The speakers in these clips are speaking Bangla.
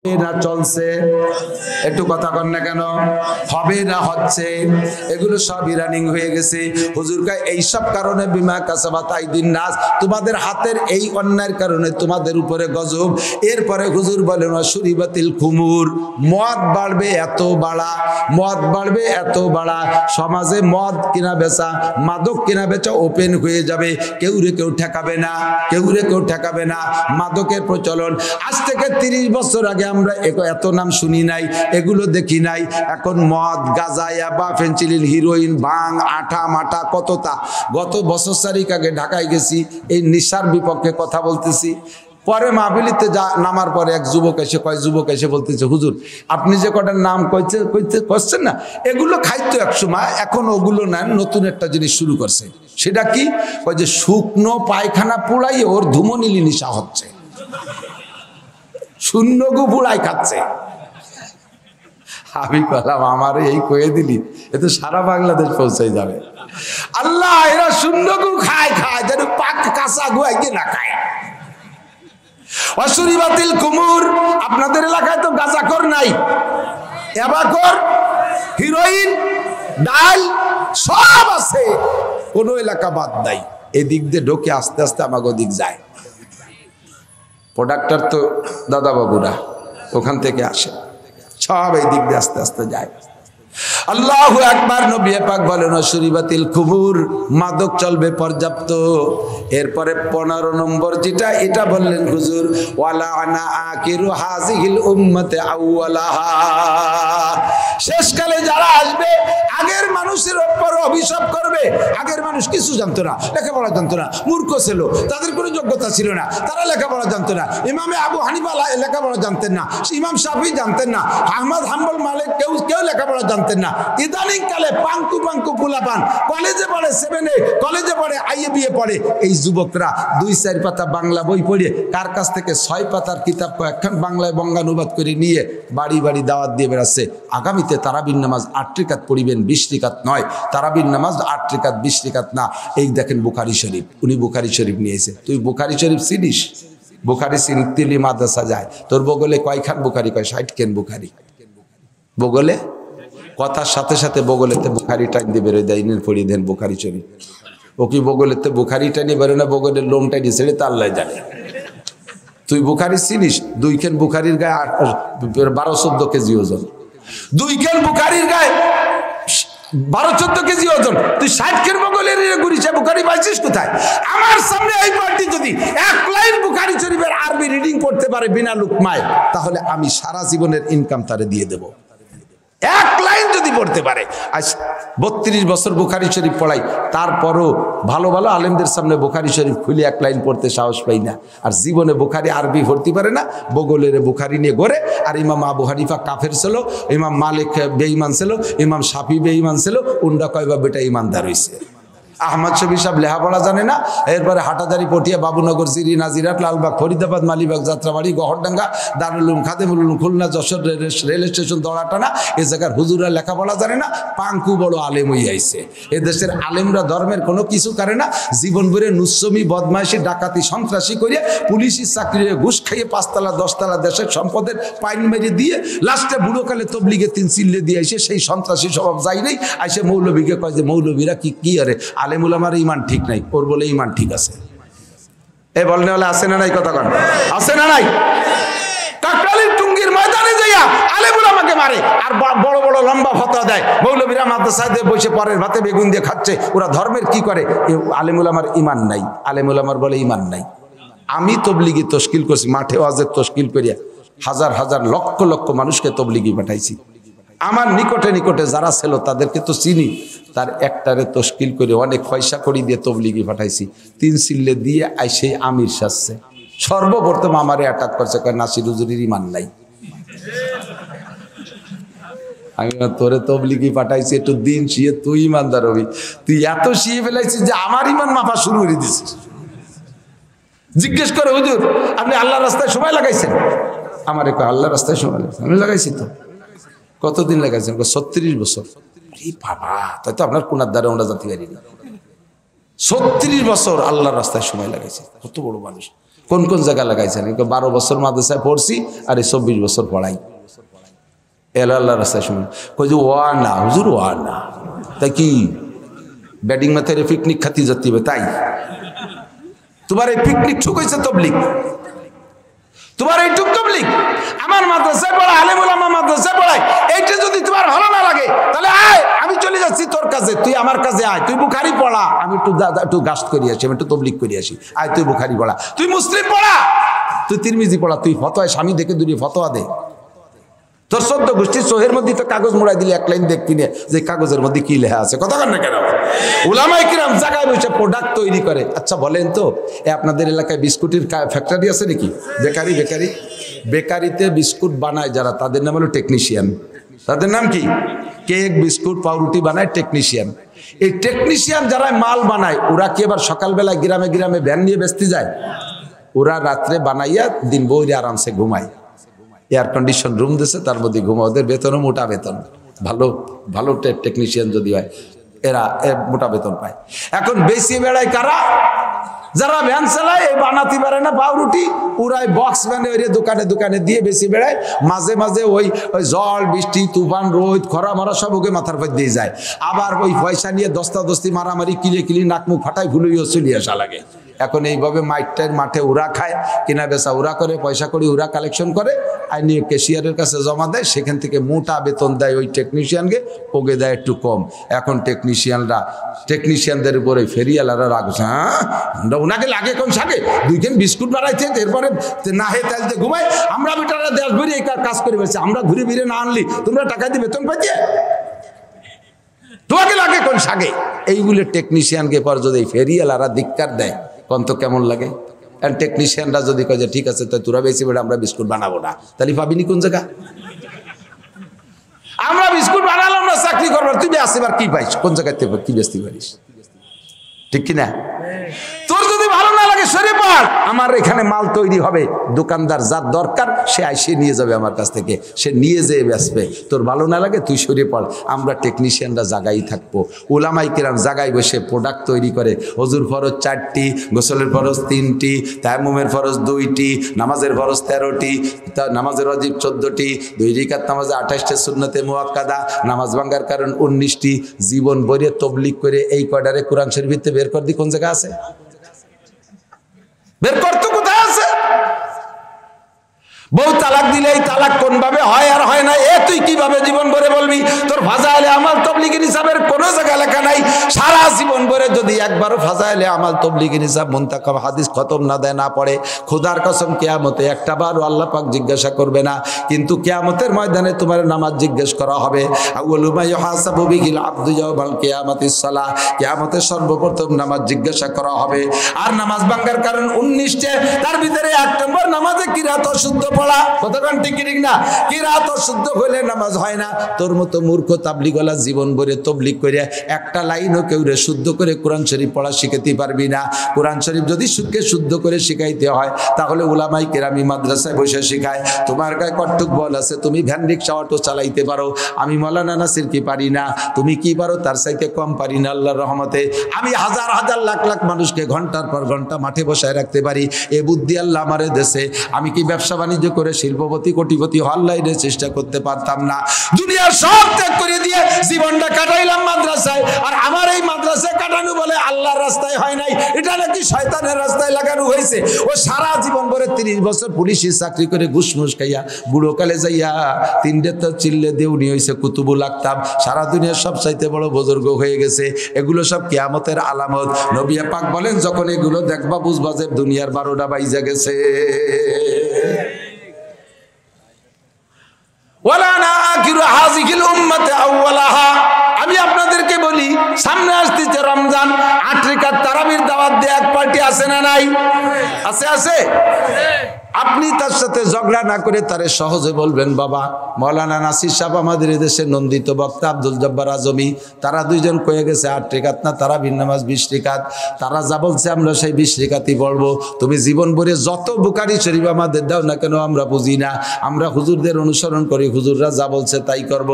না চলছে, একটু কথা কন না কেন, হবে না হচ্ছে, এগুলো সবই রানিং হয়ে গেছে। হুজুর কয় এইসব কারণে বিমা কাসাবাত আইদিন নাস, তোমাদের হাতের এই অন্যায়ের কারণে তোমাদের উপরে গজব। এরপরে হুজুর বলেন শুরিবাতিল খুমুর, মদ বাড়বে এত বাড়া, মদ বাড়বে এত বাড়া, সমাজে মদ কিনা বেচা, মাদক কিনা বেচা ওপেন হয়ে যাবে, কেউ রে কেউ ঠেকাবে না, কেউ রে কেউ ঠেকাবে না। মাদকের প্রচলন আজ থেকে 30 বছর আগে আমরা এত নাম শুনি নাই, এগুলো দেখি নাই। এখন মদ, গাঁজা, ইয়াবা, ফেন্সিলিন, হিরোইন, ভাং, আঠা মাঠা কতটা। গত বছর 4 আগে ঢাকায় গেছি, এই নেশার বিপক্ষে কথা বলতেছি। পরে মাহফিলিতে নামার পরে এক যুবক এসে বলতেছে, হুজুর আপনি যে কটার নাম করছেন না, এগুলো খাইতো এক সময়, এখন ওগুলো না, নতুন একটা জিনিস শুরু করছে। সেটা কি? ওই যে শুকনো পায়খানা পুড়াই ওর ধুমনিলি নেশা হচ্ছে, শূন্য গু পুড়াই খাচ্ছে। আমি বললাম আমার এই কয়ে দিলি, এ তো সারা বাংলাদেশ পৌঁছে যাবে। আল্লাহ, এরা শূন্য গু খায় যেন পাক কাঁচা গুয়াই গিয়ে না খায়। অসুরিবাতিল কুমুর, আপনাদের এলাকায় তো গাঁজাখোর নাই, এবাকর, হিরোইন, ডাল সব আছে, কোন এলাকা বাদ নাই। এদিক দিয়ে ঢোকে, আস্তে আস্তে আমাকে ওদিক যায়। প্রোডাক্টার তো দাদা বাবুরা ওখান থেকে আসে, সব এই দিক দিয়ে আস্তে আস্তে যায়। আল্লাহু আকবার। নবী পাক বলেন শুরিবাতিল খুমুর, মাদক চলবে পর্যাপ্ত। এরপরে 15 নম্বর যেটা, এটা বললেন হুজুর, ওয়ালা আনা আকিরু হাযিহিল উম্মতে আউওয়ালাহা, শেষকালে যারা আসবে আগের মানুষের উপর অভিশাপ করবে। আগের মানুষ কিছু জানতো না, লেখাপড়া জানতো না, মূর্খ ছিল, তাদের কোনো যোগ্যতা ছিল না, তারা লেখাপড়া জানতো না। ইমামে আবু হানিফা লেখাপড়া জানতেন না, ইমাম শাফি জানতেন না, আহমদ হাম্বল মালিক কেউ লেখাপড়া জানতেন না। ইদানিং কালে পাঙ্কু পোলাপান কলেজে পড়ে, 7-এ কলেজে পড়ে, IABA পড়ে। এই যুবকরা 2-4 পাতা বাংলা বই পড়ে কার কাছ থেকে 6 পাতার কিতাব কয়েকখান বাংলায় বঙ্গানুবাদ করে নিয়ে বাড়ি বাড়ি দাওয়াত দিয়ে বেড়াচ্ছে। আগামীতে তারাবির নামাজ 8 রাকাত পড়িবেন, 20 রাকাত নয়। তারাবির নামাজ 8 রাকাত, 20 রাকাত না। এই দেখেন বুখারী শরীফ, উনি বুখারী শরীফ নিয়েছে। তুই বুখারী শরীফ চিনিস? বুখারী চিনতেলি মাদ্রাসা যায়। তোর বগলে কয়খান বুখারী? কয় 60 খান বুখারী। বগলে কথার সাথে সাথে বগলেতে বুখারী টাইম দিয়ে বেরোয় দেয়, ইনের পড়িয়ে দেন বুখারী শরীফ। ও কি বগলেতে বুখারী টাইনে বেরো না, বগলের লোমটাই দিয়ে ছেড়ে তা আল্লাহ জানে। তুই বুখারী চিনিস? 2 খান বুখারীর গায়ে 12-14 কেজি ওজন। 2 খান বুখারীর গায়ে 12-14 কেজি ওজন। তুই 60 খান বগলের গুরিশা বুখারী পাইছিস কোথায়? আমার সামনে এই পার্টি যদি 1 লাইন বুখারী শরীফের আরবি রিডিং করতে পারে বিনা লুকমায়, তাহলে আমি সারা জীবনের ইনকাম তারে দিয়ে দেব। 1 লাইন যদি পড়তে পারে। আজ 32 বছর বুখারী শরীফ পড়াই, তারপরও ভালো ভালো আলেমদের সামনে বুখারী শরীফ খুলে 1 লাইন পড়তে সাহস পাই না। আর জীবনে বুখারী আরবি পড়তে পারে না, বগলের বুখারী নিয়ে ঘোরে। আর ইমাম আবু হানিফা কাফের ছিল, ইমাম মালিক বেঈমান ছিল, ইমাম শাফি বেঈমান ছিল, উন্ডা কয়বা বেটা ইমানদার হইছে। আহমদ শফি সাহেব লেখাপড়া জানে না। এরপরে হাটাজারি, পটিয়া, বাবুনগর, জিরি, নাজিরাট, লালবাগ, ফরিদাবাদ, মালিবাগ, যাত্রাবাড়ি, গহরডাঙ্গা, দারুল উলুম, খাদেমুল উলুম, খুলনা, যশোর রেল স্টেশন, দড়াটানা, এ জায়গার হুজুরা লেখাপড়া জানে না। পাঙ্কু বড় আলেম হয়ে আইছে। এ দেশের আলেমরা ধর্মের কোনো কিছু করে না। জীবন ভরে নুসমি, বদমাইশি, ডাকাতি, সন্ত্রাসী করে, পুলিশের চাকরি, ঘুষ খাইয়ে 5 তলা 10 তলা দেশের সম্পদের পাইন মেরে দিয়ে লাস্টে বুড়োকালে তবলিগে 3 চিল্লে দিয়ে আইসে সেই সন্ত্রাসী স্বভাব যাই নেই। আইসে মৌলবীকে কয় যে মৌলবীরা কি আরে আলেমুল আমার ইমান ঠিক নাই, ওর বলে ইমান ঠিক আছে। এ বলনে হলে আছে না নাই? কথা কন, আছে না নাই? কাকরালির টুঙ্গির ময়দানে যাইয়া আলেমুল আমাকে মারে আর বড় বড় লম্বা ফতোয়া দেয়। মৌলবীরা মাদ্রাসায় দিয়ে বসে পরের ভাতে বেগুন দিয়ে খাচ্ছে। ওরা ধর্মের কি করে? আলেমুল আমার ইমান নাই। আলেমুল আমার বলে ইমান নাই। আমি তবলিগি তশকিল করছি, মাঠে ওয়াজের তশকিল করিয়া হাজার হাজার লক্ষ লক্ষ মানুষকে তবলিগি পাঠাইছি। আমার নিকটে যারা ছিল তাদেরকে তো চিনি। তার একটারে তশকিল করে অনেক পয়সা করি দিয়ে তবলিগি পাঠাইছি। 3 চিল্লে দিয়ে আইসে আমির সাজছে। সর্বপ্রথম আমারে অ্যাটাক করছে, কয় নাসির হুজুরের ইমান নাই। আমি তোরে তবলিগি পাঠাইছি একটু দিন শিয়ে তুই ইমানদার হবি। তুই এত শিয়ে ফেলাইছিস যে আমার ইমান মাপা শুরু করে দিছিস। জিজ্ঞেস করে, হুজুর আপনি আল্লাহর রাস্তায় সময় লাগাইছেন? আমার একটু আল্লাহর রাস্তায় সময় লাগাইছেন। আমি লাগাইছি তো। কতদিন লাগাইছেন? 36 বছর। বাবা, তাই তো আপনার কোনার দ্বারা ওরা জাতি গাড়ি না। 36 বছর আল্লাহর রাস্তায় সময় লাগাইছে। কত বড় মানুষ। কোন কোন জায়গা লাগাইছেন? 12 বছর মাদ্রাসায় পড়ছি আর 24 বছর পড়াই। আল্লাহ রাস্তায় শুনুন কই যে ওয়া না হুজুর ওয়া না, তাই কি ব্যাটিং মাথায় পিকনিক খাতি যেতে হবে? তাই তোমার এই পিকনিক ঠুক হয়েছে তবলিগ, তোমার এইটুক তবলিগ। আমার মাদ্রাসায় পড়া, আলেম ওলামা মাদ্রাসায় পড়ায়, এইটা যদি তোমার ভালো না লাগে তাহলে আয়, আমি চলে যাচ্ছি তোর কাছে, তুই আমার কাছে আয়। তুই বুখারি পড়া, আমি একটু গাস্ত করি আসি, আমি একটু তবলিগ করি আসি। আয় তুই বুখারি পড়া, তুই মুসলিম পড়া, তুই তিরমিজি পড়া, তুই ফতোয়া স্বামী দেখে দূরে ফতোয়া দে। তোর 14 গোষ্ঠীর সোহের মধ্যে তো কাগজ মোড়াই দিলে এক লাইন দেখবি না যে কাগজের মধ্যে কি লেখা আছে। কথা কন না কেন? উলামায়ে কিরাম জায়গায় বসে প্রোডাক্ট তৈরি করে। আচ্ছা বলেন তো, আপনাদের এলাকায় বিস্কুটের ফ্যাক্টরি আছে নাকি? বেকারিতে বিস্কুট বানায় যারা, তাদের নাম হলো টেকনিশিয়ান। তাদের নাম কি? কেক, বিস্কুট, পাউরুটি বানায় টেকনিশিয়ান। এই টেকনিশিয়ান যারা মাল বানায়, ওরা কি এবার সকালবেলা গ্রামে গ্রামে ভ্যান নিয়ে বেচতে যায়? ওরা রাত্রে বানাইয়া দিন বইরে আরামসে ঘুমায়। এয়ার কন্ডিশন রুম দিয়েছে, তার মধ্যে ঘুমা। ওদের বেতনও মোটা বেতন, ভালো ভালো টেকনিশিয়ান যদি হয় এরা মোটা বেতন পায়। এখন বেশি বেড়ায় কারা? যারা ভ্যান চালায়, এই বানাতে পারে না পাউরুটি, ওরাই বক্স ভ্যানে ওই দোকানে দোকানে দিয়ে বেশি বেড়ায়। মাঝে মাঝে ওই জল বৃষ্টি তুফান রোদ খরা মারা সব ওকে মাথার পর দিয়ে যায়। আবার ওই পয়সা নিয়ে দস্তাদস্তি মারামারি কিলি নাকমুখ ফাটায় ভুলইও চলে আসা লাগে। এখন এইভাবে মাইটের মাঠে ওরা খায়, কিনা বেচা ওরা করে, পয়সা করি ওরা কালেকশন করে, আর নিয়ে ক্যাশিয়ারের কাছে জমা দেয়। সেখান থেকে মোটা বেতন দেয় ওই টেকনিশিয়ানকে, ওকে দেয় একটু কম। এখন টেকনিশিয়ানদের উপরে ফেরিয়ালারা রাখছে, হ্যাঁ ওনাকে লাগে কোন সাকে 2 কেন বিস্কুট বাড়াইছে, এরপরে না হে তাইতে ঘুমায়। আমরা বেটারা দেশ ঘুরে এই কাজ করে বেছে, আমরা ঘুরে ফিরে না আনলি তোমরা টাকা দিয়ে বেতন পাইতে, তোমাকে লাগে কোন সাকে? এইগুলো টেকনিশিয়ানকে পর যদি ফেরিয়ালারা ধিক্কার দেয়, কন্ত কেমন লাগে? আর টেকনিশিয়ানরা যদি কয় যে ঠিক আছে তাই তোরা বেশি বেড়ে আমরা বিস্কুট বানাবো না, তাহলে পাবিনি কোন জায়গা? আমরা বিস্কুট বানালাম না, চাকরি করবার, তুই আসিবার কি পাইস? কোন জায়গায় কি বেচতে পারিস? ঠিক কিনা? তোর যদি ভালো না লাগে সরে পড়, আমার এখানে মাল তৈরি হবে, দোকানদার যার দরকার সে আইসে নিয়ে যাবে আমার কাছ থেকে, সে নিয়ে যেয়ে বেচবে। তোর ভালো না লাগে তুই সরে পড়। আমরা টেকনিশিয়ানরা জায়গায় থাকবো, উলামায়ে কিরাম জায়গায় বসে প্রোডাক্ট তৈরি করে। হুজুর ফরজ 4টি, গোসলের ফরজ 3টি, তায়াম্মুমের ফরজ 2টি, নামাজের ফরজ 13টি, নামাজের ওয়াজিব 14টি, 2 রাকাত নামাজে 28টা সুন্নতে মুআক্কাদা, নামাজ ভাঙার কারণ 19টি। জীবন ভরে তবলিগ করে এই কয়টারে কোরআন শরীফে বের কর দি কোন জায়গা আছে? বের করতে কোথায় আছে? বউ তালাক দিলে এই তালাক কোন ভাবে হয় আর হয় না, এ তুই কিভাবে জীবন ভরে বলবি? তোর ফাজাইলে আমাল তবলিগের হিসাবের কোনো জায়গায় লেখা নাই। সারা জীবন ভরে যদি একবারও ফাজাইলে আমাল তবলিগের হিসাব মুনতাকাব হাদিস খতম না দেয়, না পড়ে, খোদার কসম কিয়ামতে একটা বারও আল্লাহ পাক জিজ্ঞাসা করবে না। কিন্তু কিয়ামতের ময়দানে তোমার নামাজ জিজ্ঞেস করা হবে। আউয়ালু মা ইউহাসাবু বিহিল আবদু ইয়াওমাল কিয়ামাতিস সালাহ, কিয়ামতে সর্বপ্রথম নামাজ জিজ্ঞাসা করা হবে। আর নামাজ ভাঙার কারণ 19টা, তার ভিতরে 1 নম্বর নামাজে কিরাত অশুদ্ধ পড়া। কতক্ষণ ঠিক না? কিরাত অশুদ্ধ হলে নামাজ হয় না। তোর মতো মূর্খ তাবলিগওয়ালা জীবন ভরে তবলিগ করে একটা লাইনও কেউ রে শুদ্ধ করে কোরআন শরীফ পড়া শিখাতে পারবি না। কোরআন শরীফ যদি শুদ্ধ করে শিখাইতে হয় তাহলে উলামায়ে কেরামি মাদ্রাসায় বসে শিখায়। তোমার গায়ে কটুক বল আছে, তুমি ভ্যান রিক্সা অটো চালাইতে পারো, আমি মাওলানা নাসির কি পারি না, তুমি কি পারো তার চাইতে কম পারি না। আল্লাহর রহমতে আমি হাজার হাজার লাখ লাখ মানুষকে ঘন্টার পর ঘন্টা মাঠে বসায় রাখতে পারি। এ বুদ্ধি আল্লাহ আমারে দেশে। আমি কি ব্যবসা বাণিজ্য করে শিল্পপতি কোটিপতি হল্লাইনের চেষ্টা করতে পারতাম না? দুনিয়ার সব ত্যাগ করে দিয়ে জীবনটা কাটাইলাম মাদ্রাসায়, আর আমার এই মাদ্রাসায় কাটানো বলে আল্লাহর রাস্তায় হয় নাই, এটা নাকি শয়তানের রাস্তায় লাগানো হয়েছে। ও সারা জীবন ভরে 30 বছর পুলিশের চাকরি করে ঘুষমুষ খাইয়া বুড়োকালে যাইয়া 3 তো চিল্লে দেউনি হয়েছে কুতুবুল আকতাব, সারা দুনিয়ার সব চাইতে বড় বুজুর্গ হয়ে গেছে। এগুলো সব কিয়ামতের আলামত। নবী পাক বলেন যখন এগুলো দেখবা বুঝবা যে দুনিয়ার 12টা বাইজা গেছে। আমি আপনাদেরকে বলি, সামনে আসতেছে রমজান, 8 রাকাত তারাবির দাওয়াত দিয়ে এক পার্টি আছে না নাই? আছে। আপনি তার সাথে ঝগড়া না করে তারে সহজে বলবেন, বাবা মাওলানা নাসির সাহেব আমাদের এদেশের নন্দিত বক্তা আব্দুল জব্বার আজমি, তারা 2 জন কয়ে গেছে 8 রাকাত না তারাবির নামাজ 20 রাকাত, তারা যা বলছে আমরা সেই 20 রাকাতই পড়বো। তুমি জীবন ভরে যত বুখারী শরীফ আমাদের দাও না কেন আমরা বুঝি না, আমরা হুজুরদের অনুসরণ করি, হুজুররা যা বলছে তাই করব।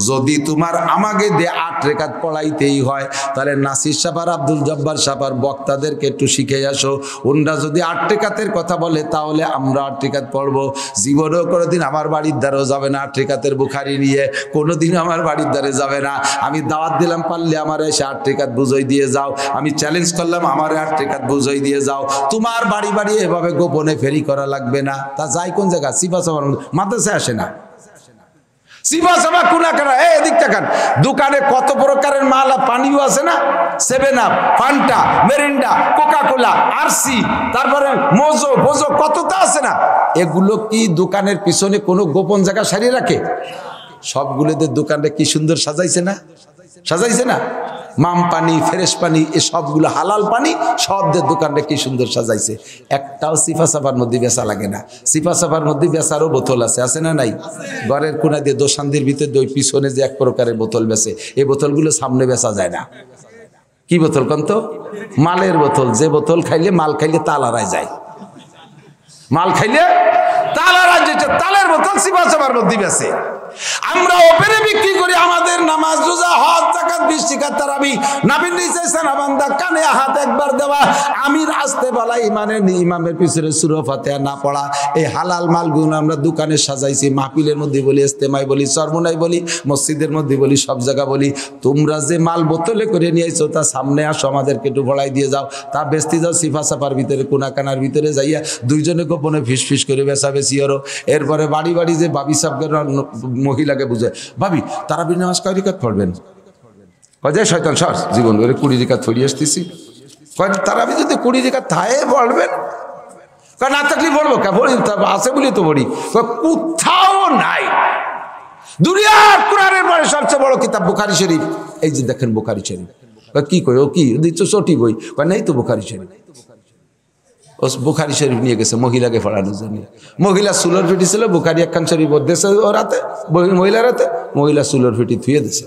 যদি তোমার আমাকে দিয়ে 8 রাকাত পড়াইতেই হয় তাহলে নাসির সাহেব আর আব্দুল জব্বার সাহেব আর বক্তাদেরকে একটু শিখে আসো। ওনরা যদি 8 রেকাতের কথা বলে তাহলে আমরা 8 রেকাত পড়বো। জীবনেও কোনোদিন আমার বাড়ির দ্বারেও যাবে না 8 রেকাতের বুখারি নিয়ে, কোনোদিন আমার বাড়ির দ্বারে যাবে না। আমি দাওয়াত দিলাম, পারলে আমার এসে 8 রেকাত বুঝাই দিয়ে যাও। আমি চ্যালেঞ্জ করলাম, আমার 8 রেকাত বুঝাই দিয়ে যাও। তোমার বাড়ি বাড়ি এভাবে গোপনে ফেরি করা লাগবে না। তা যাই কোন জায়গা? সিফাসাফার মাদ্রাসায় আসে না। সিফাসাফা কুনাকারা এদিক তাকান, দোকানে কত প্রকারের মাল, পানিও আছে না, 7 up, Fanta, Mirinda, Coca Cola, RC, তারপরে মোজো বোজো, কতটা আছে না। এগুলো কি দোকানের পিছনে কোনো গোপন জায়গা সারিয়ে রাখে? সবগুলোদের দোকানটা কি সুন্দর সাজাইছে না? সাজাইছে না? মাম পানি, ফ্রেশ পানি, এ সবগুলো হালাল পানি, সবদের দোকানটা কি সুন্দর সাজাইছে। একটাও সিফাসাফার মধ্যে বেচা লাগে না। সিফাসাফার মধ্যে বেচারও বোতল আছে, আছে না নাই? ঘরের কোনা দিয়ে দোসান্দির ভিতরে ওই পিছনে যে এক প্রকারের বোতল বেচে, এই বোতলগুলো সামনে বেচা যায় না। কি বোতল কোন তো? মালের বোতল। যে বোতল খাইলে, মাল খাইলে তাল হারায় যায়। মাল খাইলে তাল হারায় যেটা, তালের বোতল সিফাসাফার মধ্যে বেচে। আমরা ওপরে বিক্রি করি আমাদের নামাজ, রোজা, হজ, যাকাত, বিশিকাত, তারাবি, নবীর নিচে সানাবান্দা, কানে হাত একবার দেওয়া, আমির আসতে বলা, ইমামের পিছনে সূরা ফাতিহা না পড়া, এই হালাল মালগুলো আমরা দোকানে সাজাইছি। মাহফিলের মধ্যে বলি, ইস্তেমায় বলি, চরমোনাই বলি, মসজিদের মধ্যে বলি, সব জায়গা বলি। তোমরা যে মাল বোতলে করে নিয়ে আইছো তা সামনে আসো, আমাদেরকে একটু ভড়াই দিয়ে যাও, তা বেচতে যাও সিফাসাফার ভিতরে, কোনাকানার ভিতরে যাইয়া দুইজনে গোপনে ফিস ফিস করে বেচাবেচি ওরো। এরপরে বাড়ি বাড়ি যে বাবি সাহেবকে মহিলাকে বুঝে, ভাবি তারাবি নামাজ কয় রিকাত পড়বেন? কয় যায় শয়তান সর, জীবন করে 20 রিকাত পড়িয়ে আসতেছি। কয় তারাবি যদি 20 রিকাত থায়ে পড়বেন? কয় না থাকলে পড়বো কে? পড়ি আছে বলি তো পড়ি। কোথাও নাই। দুনিয়ার কোরআনের পরে সবচেয়ে বড় কিতাব বুখারী শরীফ। এই যে দেখেন বুখারী শরীফ। কি কই ও কি দিচ্ছ ছোটি বই? কয় নেই তো বুখারী শরীফ। ও বুখারী শরীফ নিয়ে গেছে মহিলাকে পড়ানোর জন্য। মহিলা চুলোর ফিটি ছিল, বুখারী একখান শরীফ দেশে ওর হাতে, মহিলার হাতে, মহিলা চুলোর ফিটি থুয়ে দিছে।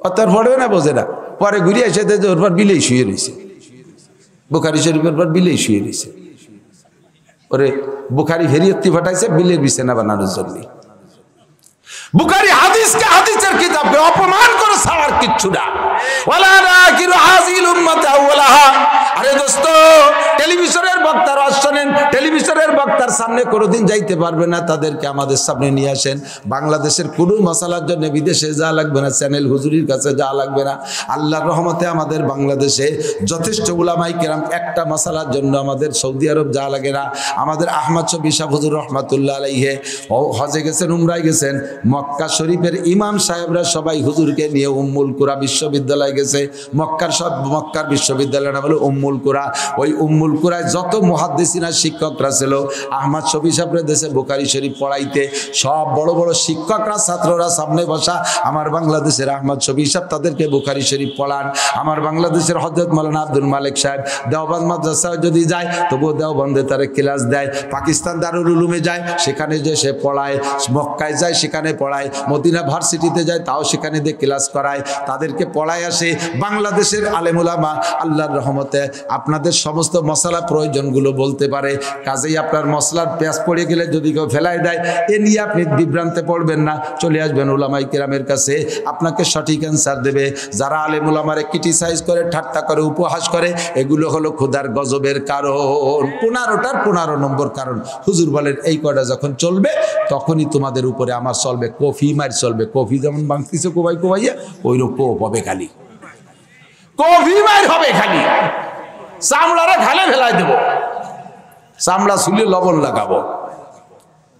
অতার পড়বে না, বোঝে না। পরে ঘুরে এসে দেখে ওর পর বিলেই শুয়ে রয়েছে, বুখারী শরীফের পর বিলেই শুয়ে রয়েছে। ওরে বুখারী ফেরিয়ত্তি ফাটাইছে বিলের বিছানা বানানোর জন্য। বুখারী হাদিসকে হাদিসের কিতাবকে অপমান করে ছাড়ার কিচ্ছু না। ওয়ালা নাকিরু হাযিল উম্মাতা ওয়ালাহা। আরে দোস্ত, টেলিভিশনের বক্তারা শোনেন, টেলিভিশনের বক্তার সামনে কোনোদিন যাইতে পারবে না, তাদেরকে আমাদের সামনে নিয়ে আসেন। বাংলাদেশের কোনো মশালার জন্য বিদেশে যাওয়া লাগবে না, চ্যানেল হুজুরির কাছে যাওয়া লাগবে না। আল্লাহর রহমতে আমাদের বাংলাদেশে যথেষ্ট উলামায়ে কেরাম, একটা মশালার জন্য আমাদের সৌদি আরব যাওয়া লাগে না। আমাদের আহমদ শফি সাহেব হুজুর রহমাতুল্লাহ আলাইহি হজে গেছেন, উমরায় গেছেন। মক্কা শরীফের ইমাম সাহেবরা সবাই হুজুরকে নিয়ে উম্মুল কুরা বিশ্ববিদ্যালয়ে গেছে। মক্কার বিশ্ববিদ্যালয়ের নাম হলো উম্মুল কুরা। ওই উম্মুল কুরায় যত মুহাদ্দিসিনা শিক্ষকরা ছিল, আহমদ শফি সাহেবের দেশে বুখারী শরীফ পড়াইতে সব বড় বড় শিক্ষকরা, ছাত্ররা সামনে বসা। আমার বাংলাদেশের আহমদ শফি সাহেব তাদেরকে বুখারী শরীফ পড়ান। আমার বাংলাদেশের হযরত মাওলানা আব্দুল মালিক সাহেব দেওবন্দ মাদ্রাসায় যদি যায় তবুও দেওবন্দে তারা ক্লাস দেয়। পাকিস্তান দারুল উলুমে যায়, সেখানে যে সে পড়ায়। মক্কায় যায়, সেখানে পড়ায়। মদিনা ভার্সিটিতে যায়, তাও সেখানে দিয়ে ক্লাস করায়, তাদেরকে পড়ায় আসে। বাংলাদেশের আলেম উলামা আল্লাহর রহমতে আপনাদের সমস্ত মশলা প্রয়োজনগুলো বলতে পারে। কাজেই আপনার মশলার পেঁয়াজ পড়ে গেলে যদি কেউ ফেলাই দেয়, এ নিয়ে আপনি বিভ্রান্তে পড়বেন না, চলে আসবেন উলামায়ে কেরামের কাছে, আপনাকে সঠিক অ্যান্সার দেবে। যারা আলেম উলামারে ক্রিটিসাইজ করে, ঠাট্টা করে, উপহাস করে, এগুলো হলো খোদার গজবের কারণ। 15টার 15 নম্বর কারণ। হুজুর বলেন এই কয়টা যখন চলবে তখনই তোমাদের উপরে আমার চলবে কফি মার চলবে। কফি যেমন বাংতিছে কোবাই কোবাইয়া, ওইরকম কোপ হবে খালি, কফি মার হবে খালি। চামড়ারে খালে ফেলাই দেব, চামড়া ছুলে লবণ লাগাবো।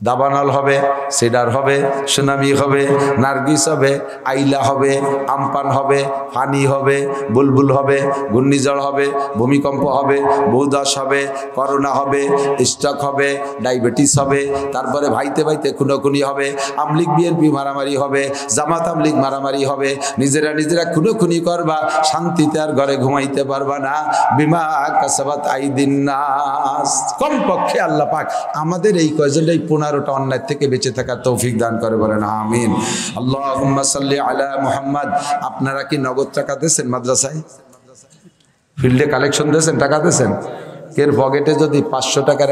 দাবানল হবে, সেডার হবে, সুনামি হবে, নার্গিস হবে, আইলা হবে, আমপান হবে, ফানি হবে, বুলবুল হবে, ঘূর্ণিঝড় হবে, ভূমিকম্প হবে, ভূধস হবে, করোনা হবে, স্ট্রোক হবে, ডায়াবেটিস হবে, তারপরে ভাইতে ভাইতে খুনোখুনি হবে, আমলিগ বিএনপি মারামারি হবে, জামাত আমলিগ মারামারি হবে, নিজেরা খুনোখুনি করবা, শান্তিতে আর ঘরে ঘুমাইতে পারবা না। বিমা কাসাবাত আইদিন নাস। কমপক্ষে আল্লাহ পাক আমাদের এই কয়জনটাই 15টা অন্যায় থেকে বেঁচে থাকার তৌফিক দান করে, বলেন আমিন। আল্লাহুম্মা সাল্লি আলা মুহাম্মদ। আপনারা কি নগদ টাকা দিয়েছেন মাদ্রাসায়? ফিল্ডে কালেকশন দিয়েছেন, টাকা দিয়েছেন? এর পকেটে যদি 500 টাকার